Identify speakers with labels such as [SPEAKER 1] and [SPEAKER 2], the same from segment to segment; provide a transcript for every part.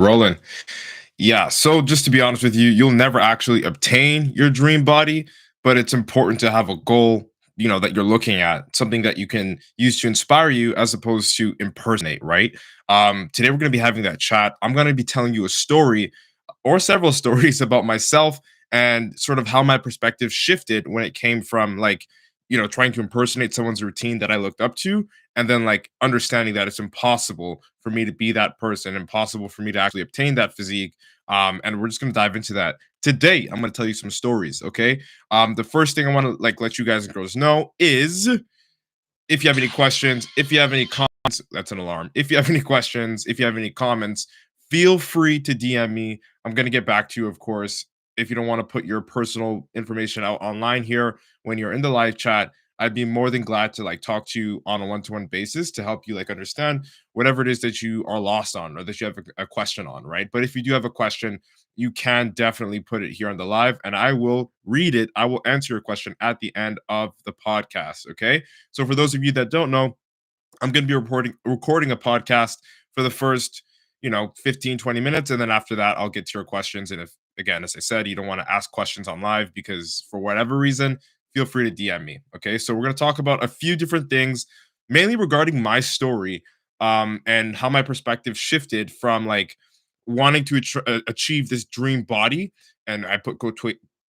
[SPEAKER 1] Rolling. Yeah. So just to be honest with you, you'll never actually obtain your dream body, but it's important to have a goal, that you're looking at, something that you can use to inspire you as opposed to impersonate, right? Today we're going to be having that chat. I'm going to be telling you a story or several stories about myself and sort of how my perspective shifted when it came from like, trying to impersonate someone's routine that I looked up to, and then like understanding that it's impossible for me to be that person, impossible for me to actually obtain that physique. And we're just gonna dive into that today. I'm gonna tell you some stories. Okay. The first thing I want to like let you guys and girls know is if you have any questions, if you have any comments, that's an alarm. If you have any questions, if you have any comments, feel free to DM me. I'm going to get back to you, of course. If you don't want to put your personal information out online here when you're in the live chat, I'd be more than glad to like talk to you on a one-to-one basis to help you like understand whatever it is that you are lost on or that you have a question on, right? But if you do have a question, you can definitely put it here on the live and I will read it. I will answer your question at the end of the podcast. Okay. So for those of you that don't know, I'm going to be recording a podcast for the first, 15, 20 minutes. And then after that, I'll get to your questions. And if, again, as I said, you don't want to ask questions on live because for whatever reason, feel free to DM me. Okay. So we're going to talk about a few different things, mainly regarding my story, and how my perspective shifted from like wanting to achieve this dream body. And I put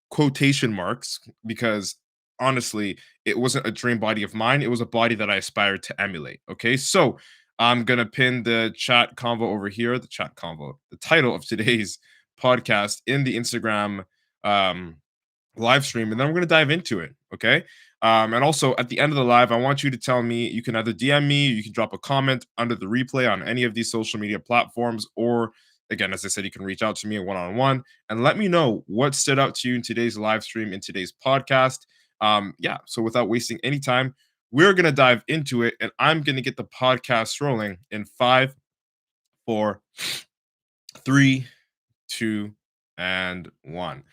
[SPEAKER 1] quotation marks because honestly, it wasn't a dream body of mine. It was a body that I aspired to emulate. Okay. So I'm going to pin the chat convo over here, the chat convo, the title of today's podcast in the Instagram um, live stream. And then we're going to dive into it. Okay. And also at the end of the live, I want you to tell me, you can either DM me, you can drop a comment under the replay on any of these social media platforms, or again, as I said, you can reach out to me one on one and let me know what stood out to you in today's live stream, in today's podcast. Yeah, so without wasting any time, we're gonna dive into it, and I'm gonna get the podcast rolling in 5, 4, 3, 2, and 1.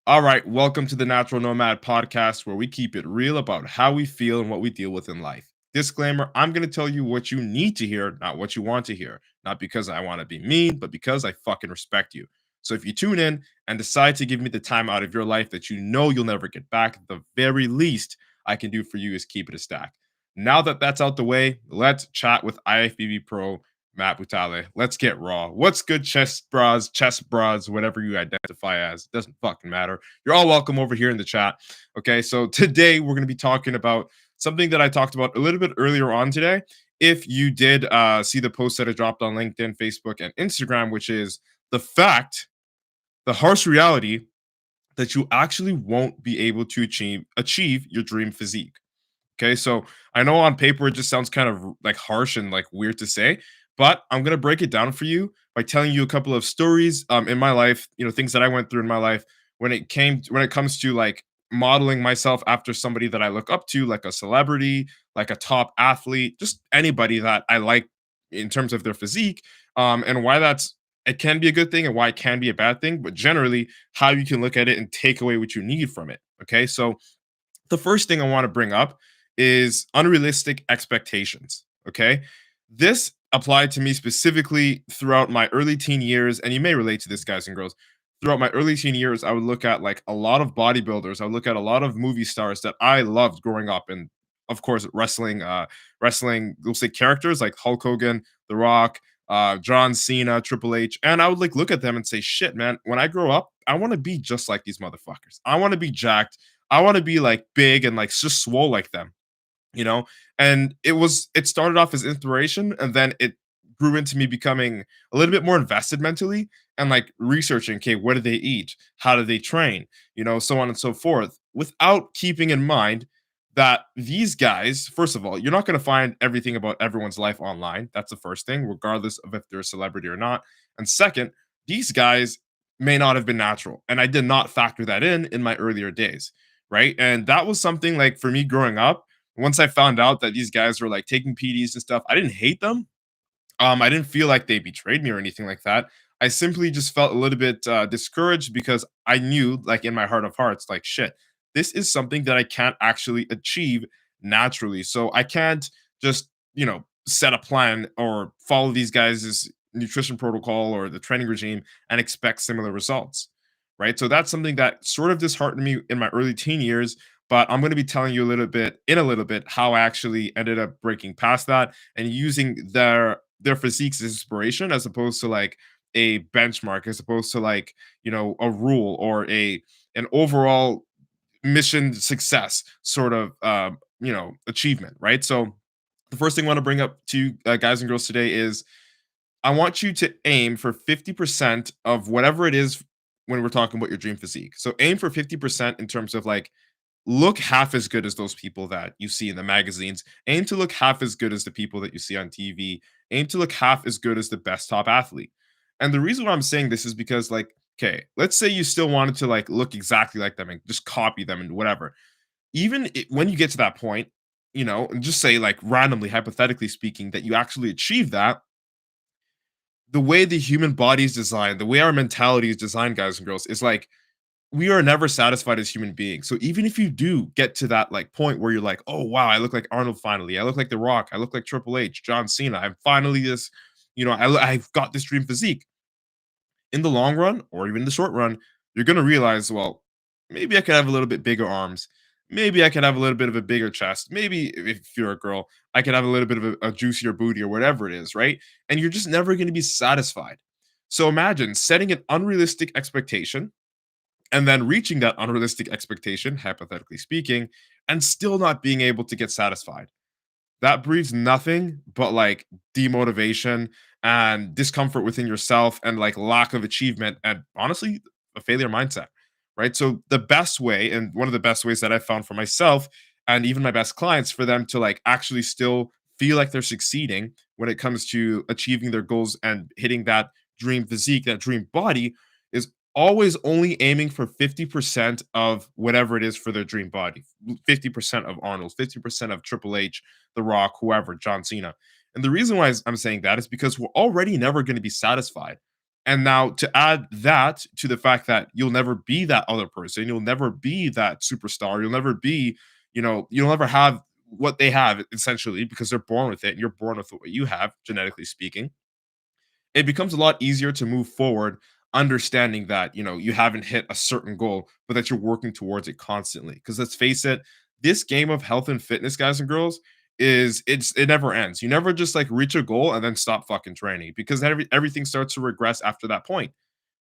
[SPEAKER 1] All right, welcome to the Natural Nomad podcast, where we keep it real about how we feel and what we deal with in life. Disclaimer: I'm going to tell you what you need to hear, not what you want to hear. Not because I want to be mean, but because I fucking respect you. So if you tune in and decide to give me the time out of your life that you know you'll never get back, the very least I can do for you is keep it a stack. Now that that's out the way, let's chat with IFBB Pro Matt Butale. Let's get raw. What's good, chest bras, whatever you identify as? It doesn't fucking matter. You're all welcome over here in the chat. Okay, so today we're going to be talking about something that I talked about a little bit earlier on today. If you did see the post that I dropped on LinkedIn, Facebook, and Instagram, which is the fact, the harsh reality that you actually won't be able to achieve your dream physique. Okay, so I know on paper it just sounds kind of like harsh and like weird to say, but I'm gonna break it down for you by telling you a couple of stories in my life, things that I went through in my life when it comes to like modeling myself after somebody that I look up to, like a celebrity, like a top athlete, just anybody that I like in terms of their physique, and why that's it can be a good thing and why it can be a bad thing, but generally how you can look at it and take away what you need from it. Okay, so the first thing I want to bring up is unrealistic expectations. Okay. This applied to me specifically throughout my early teen years. And you may relate to this, guys and girls. Throughout my early teen years, I would look at like a lot of bodybuilders. I would look at a lot of movie stars that I loved growing up. And of course, wrestling, we'll say characters like Hulk Hogan, The Rock, John Cena, Triple H. And I would like look at them and say, shit, man, when I grow up, I want to be just like these motherfuckers. I want to be jacked. I want to be like big and like just swole like them, you know? And it started off as inspiration and then it grew into me becoming a little bit more invested mentally and like researching, okay, what do they eat? How do they train? So on and so forth, without keeping in mind that these guys, first of all, you're not going to find everything about everyone's life online. That's the first thing, regardless of if they're a celebrity or not. And second, these guys may not have been natural. And I did not factor that in my earlier days. Right. And that was something like for me growing up, once I found out that these guys were like taking PDs and stuff, I didn't hate them. I didn't feel like they betrayed me or anything like that. I simply just felt a little bit discouraged because I knew, like in my heart of hearts, like shit, this is something that I can't actually achieve naturally. So I can't just, set a plan or follow these guys' nutrition protocol or the training regime and expect similar results, right? So that's something that sort of disheartened me in my early teen years. But I'm going to be telling you a little bit, how I actually ended up breaking past that and using their physiques as inspiration as opposed to like a benchmark, as opposed to like, a rule or an overall mission success sort of achievement, right? So the first thing I want to bring up to you, guys and girls, today is I want you to aim for 50% of whatever it is when we're talking about your dream physique. So aim for 50% in terms of like, look half as good as those people that you see in the magazines. Aim to look half as good as the people that you see on TV. Aim to look half as good as the best top athlete. And the reason why I'm saying this is because, like, okay, let's say you still wanted to like look exactly like them and just copy them and whatever. When you get to that point, and just say like randomly, hypothetically speaking, that you actually achieve that, the way the human body is designed, the way our mentality is designed, guys and girls, is like we are never satisfied as human beings. So even if you do get to that like point where you're like, oh wow, I look like Arnold finally, I look like The Rock, I look like Triple H, John Cena, I'm finally this, I've got this dream physique. In the long run, or even the short run, you're gonna realize, well, maybe I could have a little bit bigger arms. Maybe I could have a little bit of a bigger chest. Maybe if you're a girl, I could have a little bit of a juicier booty or whatever it is, right? And you're just never going to be satisfied. So imagine setting an unrealistic expectation and then reaching that unrealistic expectation, hypothetically speaking, and still not being able to get satisfied. That breeds nothing but like demotivation and discomfort within yourself and like lack of achievement and honestly a failure mindset, right? So the best way, and one of the best ways that I found for myself and even my best clients, for them to like actually still feel like they're succeeding when it comes to achieving their goals and hitting that dream physique, that dream body, is always only aiming for 50% of whatever it is for their dream body. 50% of Arnold, 50% of Triple H, The Rock, whoever, John Cena. And the reason why I'm saying that is because we're already never going to be satisfied. And now to add that to the fact that you'll never be that other person, you'll never be that superstar, you'll never be, you'll never have what they have essentially because they're born with it and you're born with what you have, genetically speaking. It becomes a lot easier to move forward understanding that you haven't hit a certain goal but that you're working towards it constantly, because let's face it, this game of health and fitness, guys and girls, it never ends. You never just like reach a goal and then stop fucking training, because everything starts to regress after that point,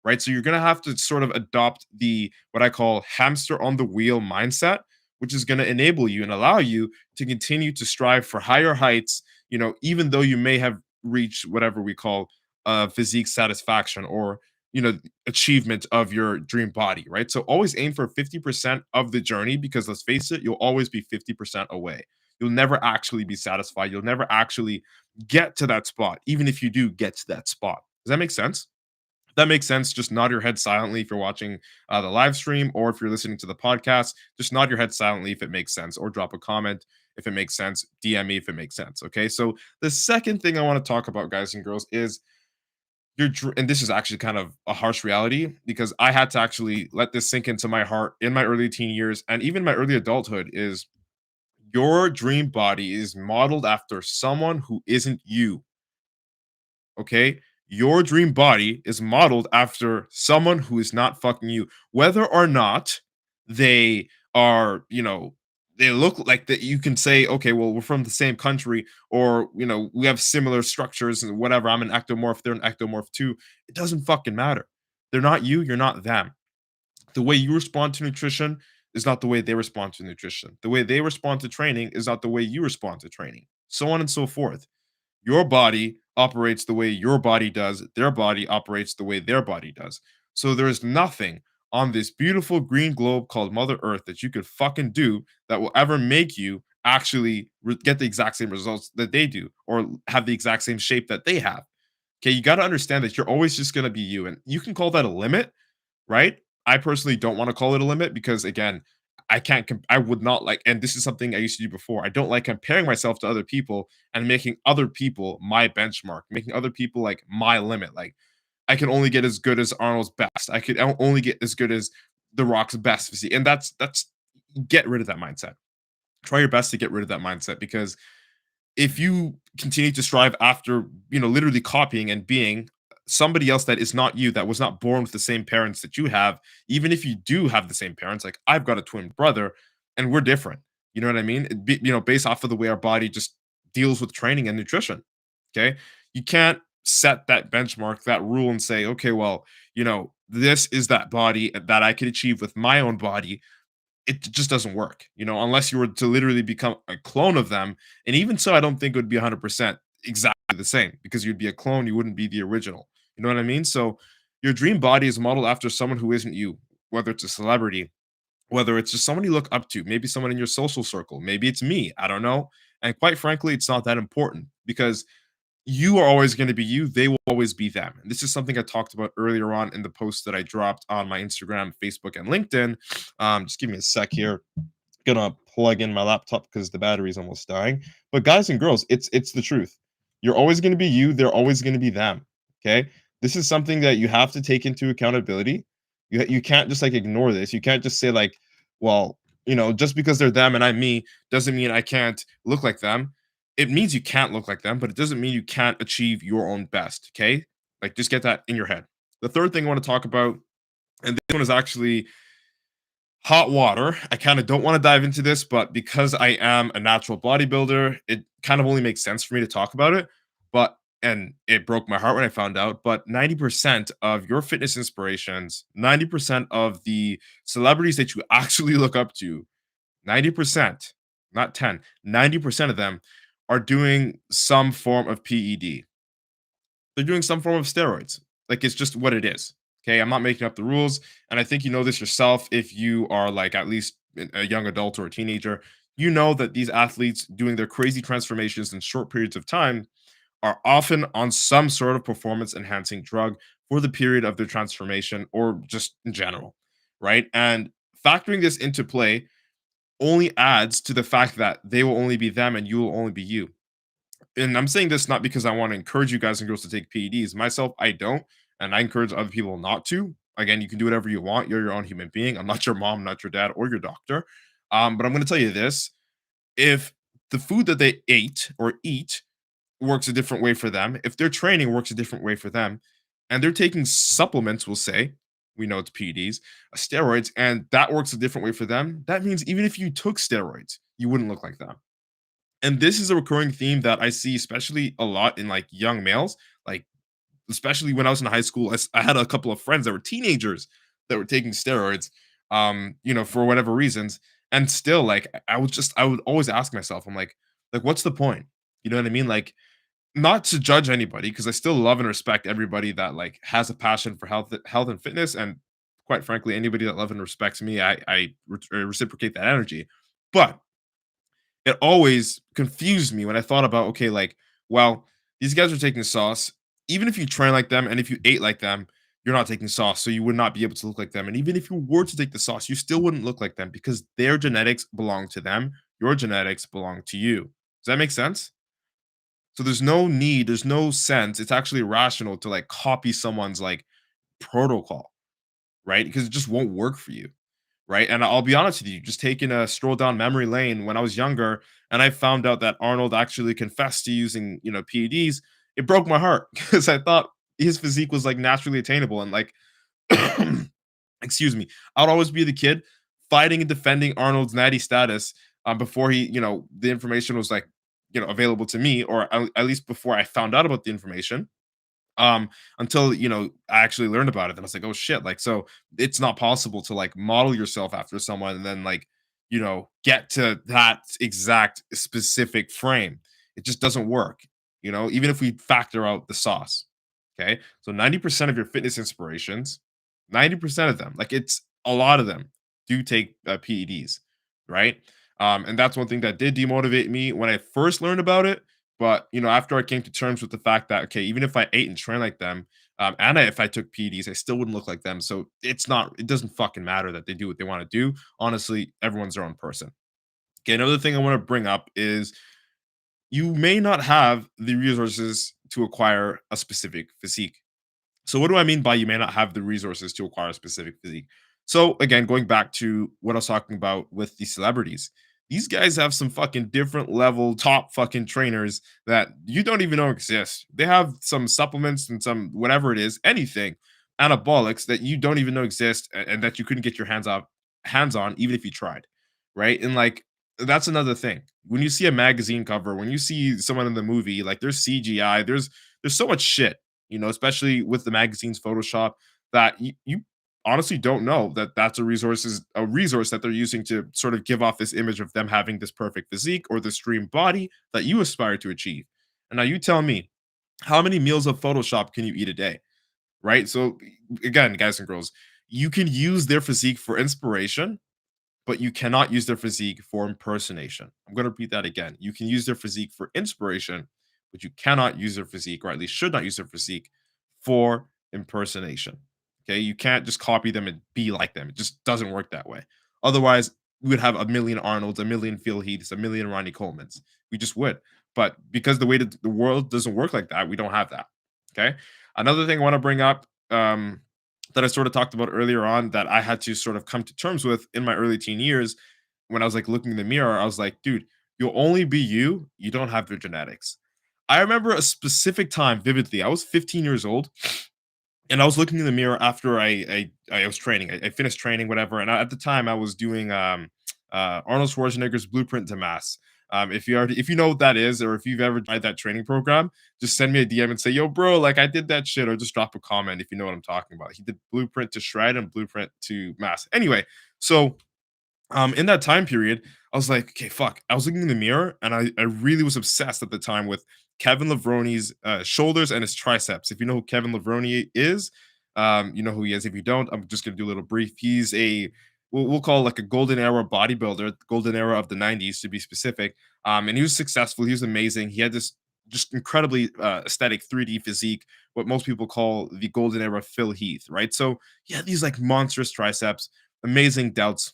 [SPEAKER 1] right? So you're going to have to sort of adopt the what I call hamster on the wheel mindset, which is going to enable you and allow you to continue to strive for higher heights, even though you may have reached whatever we call physique satisfaction, or achievement of your dream body, right? So always aim for 50% of the journey, because let's face it, you'll always be 50% away. You'll never actually be satisfied. You'll never actually get to that spot, even if you do get to that spot. Does that make sense? If that makes sense, just nod your head silently if you're watching the live stream, or if you're listening to the podcast, just nod your head silently if it makes sense, or drop a comment if it makes sense. DM me if it makes sense. Okay. So the second thing I want to talk about, guys and girls, is and this is actually kind of a harsh reality, because I had to actually let this sink into my heart in my early teen years and even my early adulthood, is your dream body is modeled after someone who isn't you. Okay? Your dream body is modeled after someone who is not fucking you. Whether or not they are, they look like that, you can say, okay, well, we're from the same country, or, we have similar structures and whatever. I'm an ectomorph, they're an ectomorph too. It doesn't fucking matter. They're not you, you're not them. The way you respond to nutrition is not the way they respond to nutrition. The way they respond to training is not the way you respond to training, so on and so forth. Your body operates the way your body does. Their body operates the way their body does. So there is nothing on this beautiful green globe called Mother Earth that you could fucking do that will ever make you actually get the exact same results that they do, or have the exact same shape that they have. Okay, you got to understand that you're always just going to be you. And you can call that a limit, right? I personally don't want to call it a limit, because again, I can't I would not like, and this is something I used to do before. I don't like comparing myself to other people and making other people my benchmark, making other people like my limit. Like I can only get as good as Arnold's best. I could only get as good as The Rock's best physique. And that's get rid of that mindset. Try your best to get rid of that mindset, because if you continue to strive after, literally copying and being somebody else that is not you, that was not born with the same parents that you have, even if you do have the same parents, like I've got a twin brother and we're different. You know what I mean? Based off of the way our body just deals with training and nutrition. Okay. You can't set that benchmark, that rule, and say, okay, well, this is that body that I could achieve with my own body. It just doesn't work, unless you were to literally become a clone of them. And even so, I don't think it would be 100% exactly the same, because you'd be a clone, you wouldn't be the original. You know what I mean? So your dream body is modeled after someone who isn't you, whether it's a celebrity, whether it's just someone you look up to, maybe someone in your social circle, maybe it's me, I don't know. And quite frankly, it's not that important, because you are always going to be you. They will always be them. And this is something I talked about earlier on in the post that I dropped on my Instagram, Facebook, and LinkedIn. Just give me a sec here. Gonna plug in my laptop because the battery's almost dying. But guys and girls, it's the truth. You're always going to be you. They're always going to be them. Okay. This is something that you have to take into accountability. You can't just like ignore this. You can't just say like, well, just because they're them and I'm me doesn't mean I can't look like them. It means you can't look like them, but it doesn't mean you can't achieve your own best. Okay. Like just get that in your head. The third thing I want to talk about, and this one is actually hot water. I kind of don't want to dive into this, but because I am a natural bodybuilder, it kind of only makes sense for me to talk about it. But and it broke my heart when I found out, but 90% of your fitness inspirations, 90% of the celebrities that you actually look up to, 90%, not 10, 90% of them are doing some form of PED. They're doing some form of steroids. Like it's just what it is. Okay, I'm not making up the rules, and I think you know this yourself if you are like at least a young adult or a teenager. You know that these athletes doing their crazy transformations in short periods of time are often on some sort of performance enhancing drug for the period of their transformation or just in general, right? And factoring this into play only adds to the fact that they will only be them and you will only be you. And I'm saying this not because I want to encourage you guys and girls to take PEDs. Myself, I don't, and I encourage other people not to. Again, you can do whatever you want. You're your own human being. I'm not your mom, not your dad, or your doctor. But I'm going to tell you this: if the food that they ate or eat works a different way for them, if their training works a different way for them, and they're taking supplements, we'll say, we know it's PEDs, steroids, and that works a different way for them, that means even if you took steroids, you wouldn't look like them. And this is a recurring theme that I see, especially a lot in like young males. Like, especially when I was in high school, I had a couple of friends that were teenagers that were taking steroids, for whatever reasons. And still, like, I would always ask myself, I'm like, what's the point? You know what I mean? Like, not to judge anybody, because I still love and respect everybody that like has a passion for health and fitness. And quite frankly, anybody that loves and respects me, I reciprocate that energy. But it always confused me when I thought about, okay, like, well, these guys are taking sauce. Even if you train like them and if you ate like them, you're not taking sauce, so you would not be able to look like them. And even if you were to take the sauce, you still wouldn't look like them because their genetics belong to them. Your genetics belong to you. Does that make sense? So there's no need, there's no sense. It's actually rational to like copy someone's like protocol, right? Because it just won't work for you, right? And I'll be honest with you, just taking a stroll down memory lane when I was younger and I found out that Arnold actually confessed to using, PEDs, it broke my heart because I thought his physique was like naturally attainable and like excuse me, I'd always be the kid fighting and defending Arnold's natty status before he, the information was like, available to me, or at least before I found out about the information until I actually learned about it. Then I was like, oh shit, like, so it's not possible to like model yourself after someone and then like get to that exact specific frame. It just doesn't work, even if we factor out the sauce. Okay, so 90% of your fitness inspirations, 90% of them, like it's a lot of them, do take PEDs, right? And that's one thing that did demotivate me when I first learned about it. But after I came to terms with the fact that okay, even if I ate and trained like them, if I took PEDs, I still wouldn't look like them. So it doesn't fucking matter that they do what they want to do. Honestly, everyone's their own person. Okay, another thing I want to bring up is you may not have the resources to acquire a specific physique. So what do I mean by you may not have the resources to acquire a specific physique? So again, going back to what I was talking about with the celebrities, these guys have some fucking different level top fucking trainers that you don't even know exist. They have some supplements and some whatever it is, anything anabolics that you don't even know exist and that you couldn't get your hands on even if you tried, right? And like that's another thing. When you see a magazine cover, when you see someone in the movie, like there's CGI, there's so much shit, especially with the magazine's Photoshop that you honestly don't know that that's a resource that they're using to sort of give off this image of them having this perfect physique or this dream body that you aspire to achieve. And now you tell me, how many meals of Photoshop can you eat a day? Right? So again, guys and girls, you can use their physique for inspiration, but you cannot use their physique for impersonation. I'm going to repeat that again. You can use their physique for inspiration, but you cannot use their physique, or at least should not use their physique for impersonation. Okay. You can't just copy them and be like them. It just doesn't work that way. Otherwise, we would have a million Arnolds, a million Phil Heaths, a million Ronnie Colemans. We just would. But because the way that the world doesn't work like that, we don't have that. Okay. Another thing I want to bring up, that I sort of talked about earlier on that I had to sort of come to terms with in my early teen years when I was like looking in the mirror, I was like, dude, you'll only be you. You don't have their genetics. I remember a specific time vividly. I was 15 years old and I was looking in the mirror after I was training. I finished training, whatever. And at the time, I was doing Arnold Schwarzenegger's Blueprint to Mass. If you know what that is, or if you've ever tried that training program, just send me a DM and say, "Yo, bro, like I did that shit," or just drop a comment if you know what I'm talking about. He did Blueprint to Shred and Blueprint to Mass. Anyway, so in that time period, I was like, okay, fuck. I was looking in the mirror and I really was obsessed at the time with Kevin Levrone's shoulders and his triceps. If you know who Kevin Levrone is, you know who he is. If you don't, I'm just gonna do a little brief. He's we'll call like a golden era bodybuilder, golden era of the 90s to be specific. And he was successful. He was amazing. He had this just incredibly aesthetic 3D physique, what most people call the golden era Phil Heath, right? So he had these like monstrous triceps, amazing delts,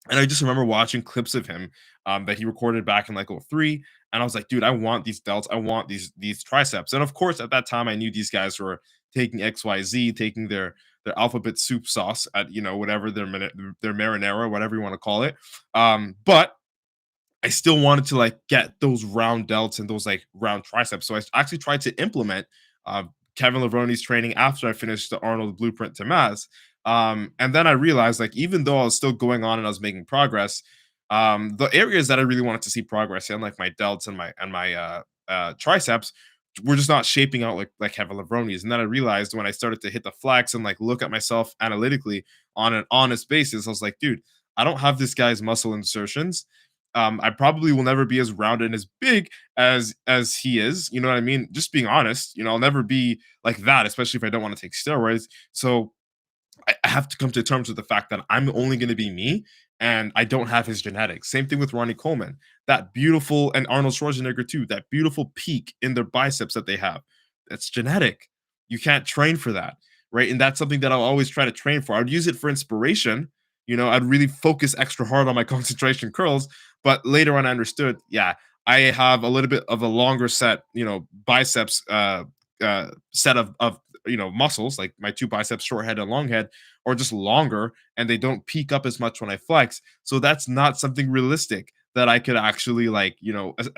[SPEAKER 1] and I just remember watching clips of him that he recorded back in like '03, and I was like, dude, I want these delts, I want these triceps. And of course, at that time, I knew these guys were taking XYZ, taking their alphabet soup sauce at whatever their marinara, whatever you want to call it. But I still wanted to like get those round delts and those like round triceps. So I actually tried to implement uh, Kevin Levroni's training after I finished the Arnold Blueprint to Mass. And then I realized like even though I was still going on and I was making progress, the areas that I really wanted to see progress in, like my delts and my triceps, were just not shaping out like Kevin Levroni's. And then I realized when I started to hit the flex and like look at myself analytically on an honest basis, I was like, dude, I don't have this guy's muscle insertions. I probably will never be as rounded and as big as he is. You know what I mean? Just being honest, I'll never be like that, especially if I don't want to take steroids. So I have to come to terms with the fact that I'm only going to be me and I don't have his genetics. Same thing with Ronnie Coleman. That beautiful, and Arnold Schwarzenegger too, that beautiful peak in their biceps that they have. That's genetic. You can't train for that, right? And that's something that I'll always try to train for. I would use it for inspiration. I'd really focus extra hard on my concentration curls. But later on, I understood, yeah, I have a little bit of a longer set, biceps set of muscles, like my two biceps, short head and long head, or just longer, and they don't peak up as much when I flex. So that's not something realistic that I could actually like,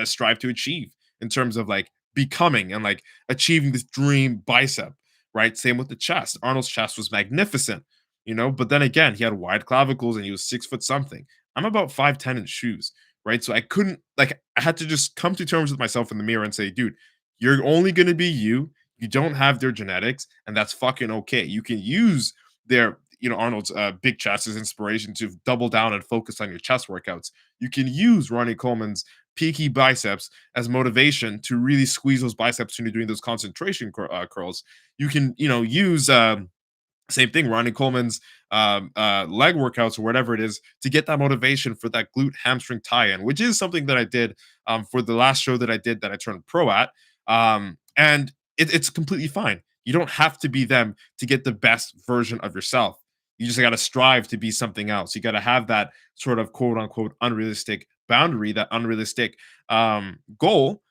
[SPEAKER 1] strive to achieve in terms of like becoming and like achieving this dream bicep, right? Same with the chest. Arnold's chest was magnificent, but then again, he had wide clavicles and he was 6 foot something. I'm about 5'10" in shoes, right? So I couldn't like I had to just come to terms with myself in the mirror and say, dude, you're only gonna be you. You don't have their genetics, and that's fucking okay. You can use their, Arnold's big chest as inspiration to double down and focus on your chest workouts. You can use Ronnie Coleman's peaky biceps as motivation to really squeeze those biceps when you're doing those concentration curls. You can, use same thing, Ronnie Coleman's leg workouts or whatever it is to get that motivation for that glute hamstring tie-in, which is something that I did for the last show that I did that I turned pro at. And it's completely fine. You don't have to be them to get the best version of yourself. You just got to strive to be something else. You got to have that sort of quote unquote unrealistic boundary, that unrealistic goal,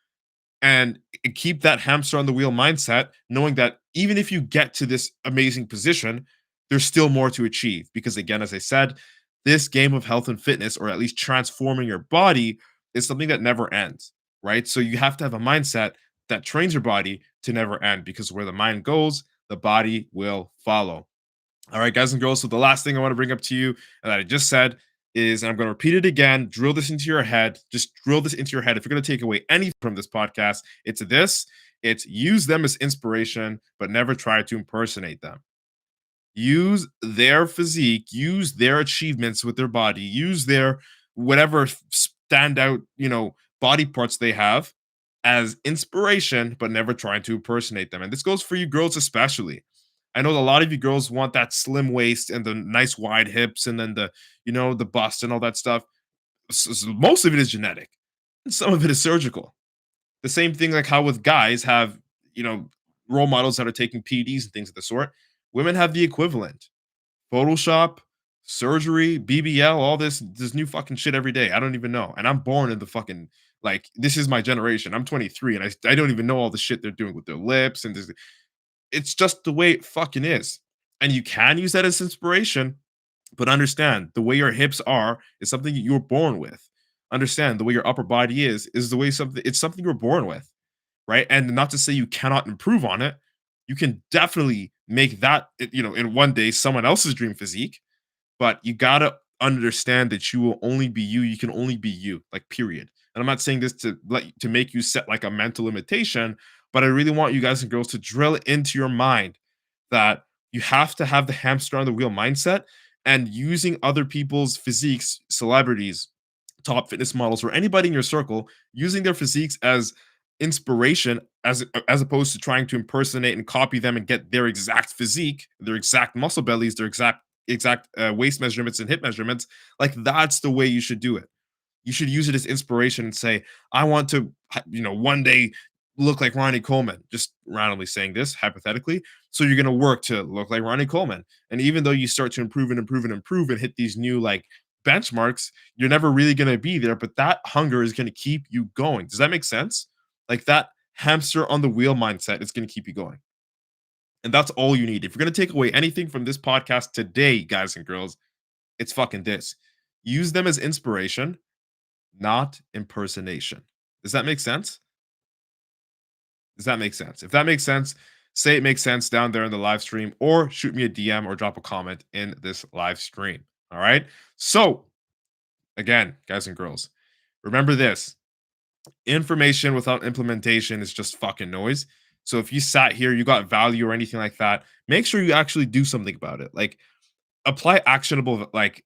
[SPEAKER 1] and keep that hamster on the wheel mindset, knowing that even if you get to this amazing position, there's still more to achieve. Because again, as I said, This game of health and fitness, or at least transforming your body, is something that never ends, right? So you have to have a mindset that trains your body to never end, because where the mind goes, the body will follow. All right, guys and girls. So the last thing I want to bring up to you that I just said is, and I'm going to repeat it again, drill this into your head. Just drill this into your head. If you're going to take away anything from this podcast, it's this. It's use them as inspiration, but never try to impersonate them. Use their physique, use their achievements with their body, use their whatever standout, body parts they have as inspiration, but never trying to impersonate them. And this goes for you girls especially. I know a lot of you girls want that slim waist and the nice wide hips and then the bust and all that stuff. Most of it is genetic. And some of it is surgical. The same thing like how with guys have, you know, role models that are taking PDs and things of the sort. Women have the equivalent. Photoshop, surgery, BBL, all this new fucking shit every day. I don't even know. And I'm born in the fucking like this is my generation. I'm 23 and I don't even know all the shit they're doing with their lips and this, it's just the way it fucking is. And you can use that as inspiration, but understand the way your hips are is something you were born with. Understand the way your upper body is the way something it's something you were born with, right? And not to say you cannot improve on it. You can definitely make that, in one day someone else's dream physique, but you gotta understand that you will only be you. You can only be you, like period. And I'm not saying this to make you set like a mental limitation, but I really want you guys and girls to drill it into your mind that you have to have the hamster on the wheel mindset, and using other people's physiques, celebrities, top fitness models, or anybody in your circle, using their physiques as inspiration as opposed to trying to impersonate and copy them and get their exact physique, their exact muscle bellies, their exact waist measurements and hip measurements. Like that's the way you should do it. You should use it as inspiration and say, I want to, one day look like Ronnie Coleman. Just randomly saying this hypothetically. So you're going to work to look like Ronnie Coleman. And even though you start to improve and improve and improve and hit these new like benchmarks, you're never really going to be there. But that hunger is going to keep you going. Does that make sense? Like that hamster on the wheel mindset is going to keep you going. And that's all you need. If you're going to take away anything from this podcast today, guys and girls, it's fucking this. Use them as inspiration, not impersonation. Does that make sense? Does that make sense? If that makes sense, say it makes sense down there in the live stream, or shoot me a DM or drop a comment in this live stream. All right. So, again, guys and girls, remember this: information without implementation is just fucking noise. So, if you sat here, you got value or anything like that, make sure you actually do something about it. Like, apply actionable like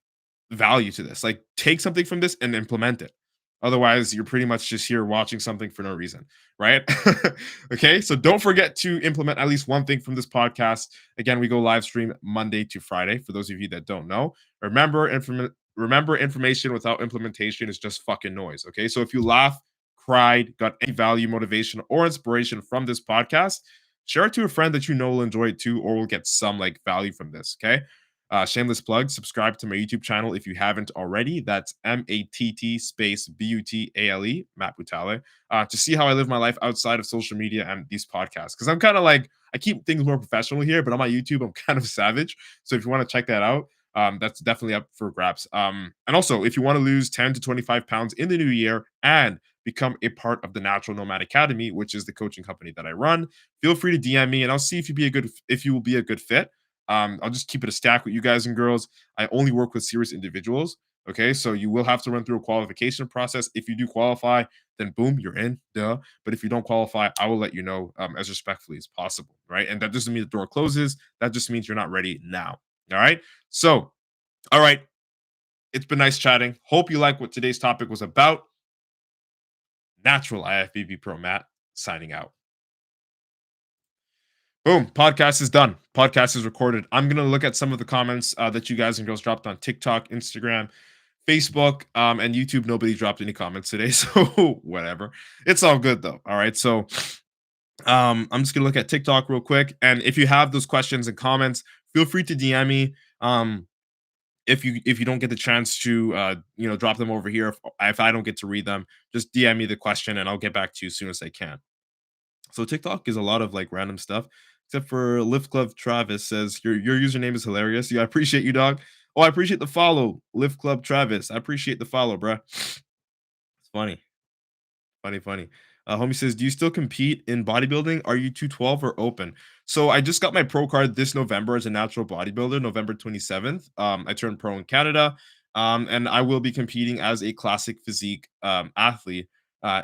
[SPEAKER 1] value to this. Like, take something from this and implement it. Otherwise, you're pretty much just here watching something for no reason, right? Okay, so don't forget to implement at least one thing from this podcast. Again, we go live stream Monday to Friday. For those of you that don't know, remember, information without implementation is just fucking noise. Okay, so if you laugh, cried, got any value, motivation, or inspiration from this podcast, share it to a friend that you know will enjoy it too, or will get some like value from this. Okay. Shameless plug, subscribe to my YouTube channel if you haven't already. That's MATT space BUTALE, Matt Butale, to see how I live my life outside of social media and these podcasts. Because I'm kind of like, I keep things more professional here, but on my YouTube, I'm kind of savage. So if you want to check that out, that's definitely up for grabs. And also, if you want to lose 10 to 25 pounds in the new year and become a part of the Natural Nomad Academy, which is the coaching company that I run, feel free to DM me and I'll see if you will be a good fit. I'll just keep it a stack with you guys and girls. I only work with serious individuals. Okay, so you will have to run through a qualification process. If you do qualify, then boom, you're in. Duh. But if you don't qualify, I will let you know as respectfully as possible. Right, and that doesn't mean the door closes. That just means you're not ready now. All right. So, all right, it's been nice chatting. Hope you like what today's topic was about. Natural IFBB Pro Matt signing out. Boom, podcast is done. Podcast is recorded. I'm going to look at some of the comments that you guys and girls dropped on TikTok, Instagram, Facebook, and YouTube. Nobody dropped any comments today, so whatever. It's all good though. All right, so I'm just going to look at TikTok real quick, and if you have those questions and comments, feel free to DM me. If you don't get the chance to drop them over here, if I don't get to read them, just DM me the question and I'll get back to you as soon as I can. So TikTok is a lot of like random stuff, except for Lift Club Travis says your username is hilarious. Yeah, I appreciate you, dog. Oh, I appreciate the follow, Lift Club Travis. I appreciate the follow, bruh. It's funny. Funny, funny. Homie says, "Do you still compete in bodybuilding? Are you 212 or open?" So I just got my pro card this November as a natural bodybuilder, November 27th. I turned pro in Canada, and I will be competing as a classic physique athlete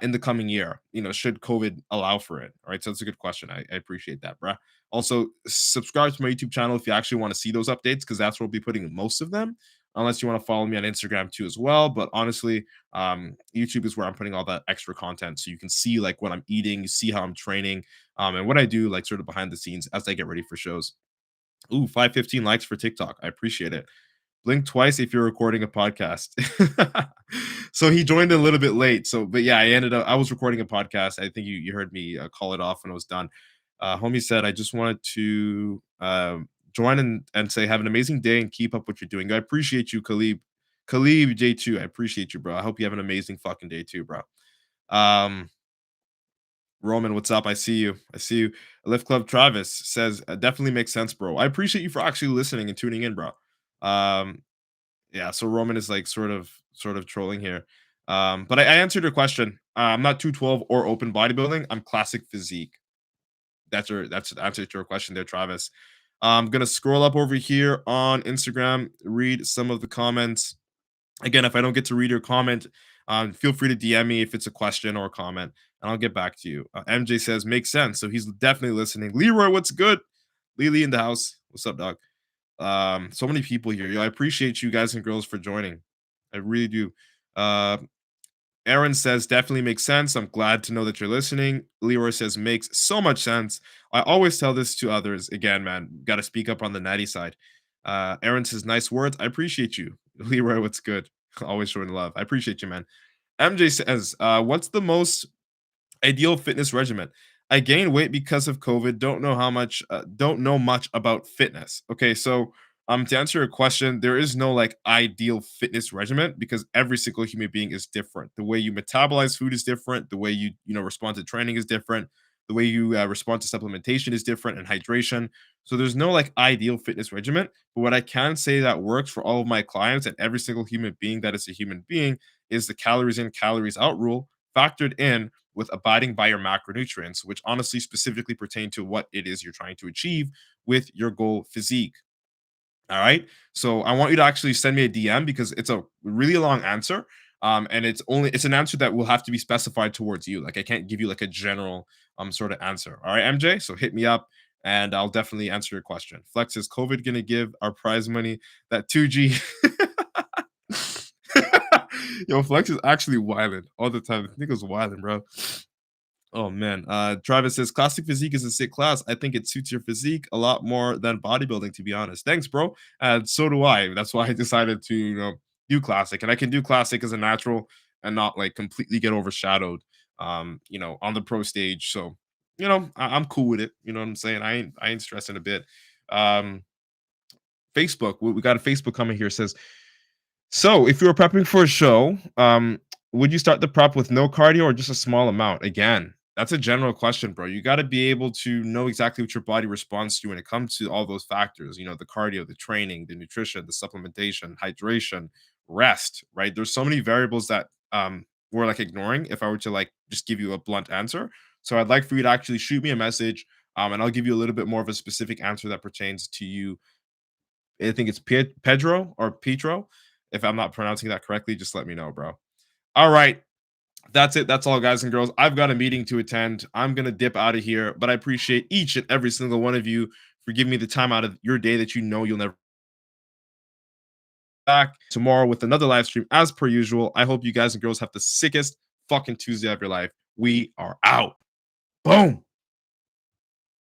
[SPEAKER 1] in the coming year. Should COVID allow for it. All right, so that's a good question. I appreciate that, bruh. Also, subscribe to my YouTube channel if you actually want to see those updates, because that's where we'll be putting most of them. Unless you want to follow me on Instagram too as well. But honestly, YouTube is where I'm putting all that extra content, so you can see like what I'm eating, you see how I'm training, and what I do like sort of behind the scenes as I get ready for shows. Ooh, 515 likes for TikTok. I appreciate it. Blink twice if you're recording a podcast. So he joined a little bit late. So, but yeah, I was recording a podcast. I think you heard me call it off when I was done. Homie said, I just wanted to join and say, have an amazing day and keep up what you're doing. I appreciate you, Khalib J2. I appreciate you, bro. I hope you have an amazing fucking day too, bro. Um, Roman, what's up? I see you. I see you. Lift Club Travis says, definitely makes sense, bro. I appreciate you for actually listening and tuning in, bro. Um, yeah, so Roman is like sort of trolling here. But I answered your question. I'm not 212 or open bodybuilding. I'm classic physique. That's the answer to your question there, Travis. I'm gonna scroll up over here on Instagram, read some of the comments. Again, if I don't get to read your comment, feel free to DM me if it's a question or a comment, and I'll get back to you. MJ says makes sense, so he's definitely listening. Leroy, what's good? Lily in the house. What's up, dog? So many people here. Yo, I appreciate you guys and girls for joining. I really do. Uh, Aaron says definitely makes sense. I'm glad to know that you're listening. Leroy says makes so much sense. I always tell this to others. Again, man, got to speak up on the natty side. Aaron says nice words. I appreciate you. Leroy, what's good? Always showing love. I appreciate you, man. MJ says, what's the most ideal fitness regimen? I gained weight because of COVID. Don't know much about fitness. Okay, so to answer your question, there is no like ideal fitness regimen because every single human being is different. The way you metabolize food is different. The way you respond to training is different. The way you respond to supplementation is different and hydration. So there's no like ideal fitness regimen. But what I can say that works for all of my clients and every single human being that is a human being is the calories in, calories out rule factored in with abiding by your macronutrients, which honestly specifically pertain to what it is you're trying to achieve with your goal physique. All right. So I want you to actually send me a DM because it's a really long answer. And it's an answer that will have to be specified towards you. Like I can't give you like a general sort of answer. All right, MJ. So hit me up and I'll definitely answer your question. Flex, is COVID gonna give our prize money that 2G? Yo, Flex is actually wilding all the time. I think it was wilding, bro. Oh man. Travis says classic physique is a sick class. I think it suits your physique a lot more than bodybuilding, to be honest. Thanks, bro. And so do I. That's why I decided to, do classic. And I can do classic as a natural and not like completely get overshadowed on the pro stage. So, I'm cool with it. You know what I'm saying? I ain't stressing a bit. Um, Facebook, we got a Facebook comment here says, so, if you were prepping for a show, would you start the prep with no cardio or just a small amount? Again, that's a general question, bro. You got to be able to know exactly what your body responds to when it comes to all those factors. The cardio, the training, the nutrition, the supplementation, hydration, rest. Right? There's so many variables that we're like ignoring. If I were to like just give you a blunt answer, so I'd like for you to actually shoot me a message, and I'll give you a little bit more of a specific answer that pertains to you. I think it's Pedro or Petro. If I'm not pronouncing that correctly, just let me know, bro. All right. That's it. That's all, guys and girls. I've got a meeting to attend. I'm going to dip out of here, but I appreciate each and every single one of you for giving me the time out of your day that you know you'll never back tomorrow with another live stream as per usual. I hope you guys and girls have the sickest fucking Tuesday of your life. We are out. Boom.